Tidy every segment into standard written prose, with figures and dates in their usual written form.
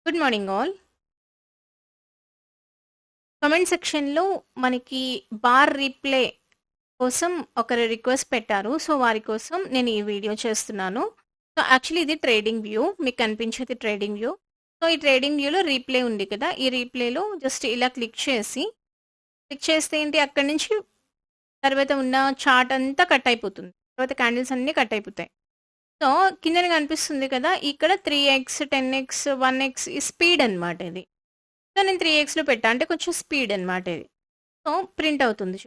Good morning all. Comment సెక్షన్‌లో మనకి bar replay కోసం ఒకరు రిక్వెస్ట్ పెట్టారు. సో, వారి కోసం నేను ఈ వీడియో చేస్తున్నాను. సో, యాక్చువల్లీ ఇది ట్రేడింగ్ వ్యూ. మీకు కనిపించేది ట్రేడింగ్ వ్యూ. సో, ఈ ట్రేడింగ్ వ్యూలో రీప్లే ఉంది కదా! ఈ రీప్లేలో జస్ట్ ఇలా క్లిక్ చేస్తే ఏంటి అక్కడి నుంచి తర్వాత ఉన్న చార్ట్ అంతా కట్ అయిపోతుంది. తర్వాత క్యాండిల్స్ అన్నీ కట్ అయిపోతాయి. సో, కిందన కనిపిస్తుంది కదా! ఇక్కడ 3x, 10x, 1x ఈ స్పీడ్ అన్నమాట ఇది. సో, నేను 3xలో పెట్టా. అంటే కొంచెం స్పీడ్ అన్నమాట ఇది. సో, ప్రింట్ అవుతుంది.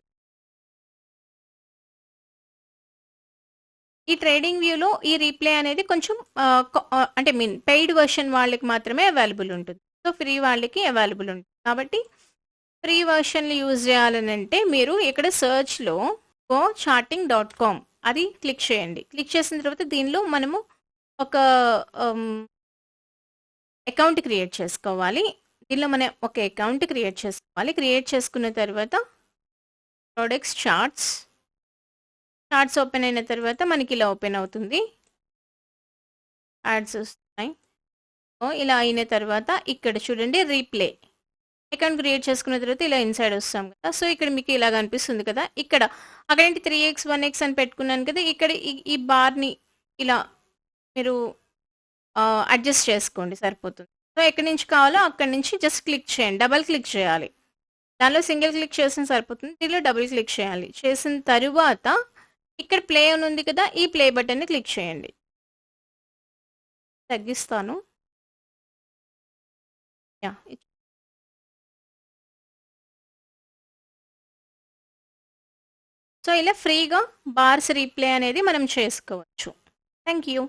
ఈ ట్రేడింగ్ వ్యూలో ఈ రీప్లే అనేది కొంచెం అంటే పెయిడ్ వర్షన్ వాళ్ళకి మాత్రమే అవైలబుల్ ఉంటుంది. సో, ఫ్రీ వాళ్ళకి అవైలబుల్ ఉంటుంది. కాబట్టి ఫ్రీ వర్షన్‌లు యూజ్ చేయాలనంటే మీరు ఇక్కడ సెర్చ్‌లో gocharting.com అది క్లిక్ చేయండి. క్లిక్ చేసిన తర్వాత దీనిలో మనము ఒక ఆహ్, అకౌంట్ క్రియేట్ చేసుకోవాలి. దీనిలో మనం ఒక అకౌంట్ క్రియేట్ చేసుకోవాలి. క్రియేట్ చేసుకున్న తర్వాత ప్రొడక్ట్స్ చార్ట్స్ ఓపెన్ అయిన తర్వాత మనకి ఇలా ఓపెన్ అవుతుంది. యాడ్స్ వస్తున్నాయి. సో, ఇలా అయిన తర్వాత ఇక్కడ చూడండి రీప్లే. అకౌంట్ క్రియేట్ చేసుకున్న తర్వాత ఇలా ఇన్సైడ్ వస్తాం కదా! సో, ఇక్కడ మీకు ఇలా కనిపిస్తుంది కదా! ఇక్కడ అక్కడేంటి 3x, 1x అని పెట్టుకున్నాను కదా! ఇక్కడ ఈ బార్‌ని ఇలా మీరు అడ్జస్ట్ చేసుకోండి సరిపోతుంది. సో, ఎక్కడి నుంచి కావాలో అక్కడి నుంచి జస్ట్ క్లిక్ చేయండి. డబుల్ క్లిక్ చేయాలి. దానిలో సింగిల్ క్లిక్ చేసిన సరిపోతుంది. దీనిలో డబుల్ క్లిక్ చేయాలి. చేసిన తరువాత ఇక్కడ ప్లే అని ఉంది కదా! ఈ ప్లే బటన్‌ని క్లిక్ చేయండి. తగ్గిస్తాను. యాహ్! సో, ఇలా ఫ్రీగా బార్స్ రీప్లే అనేది మనం చేసుకోవచ్చు. Thank you.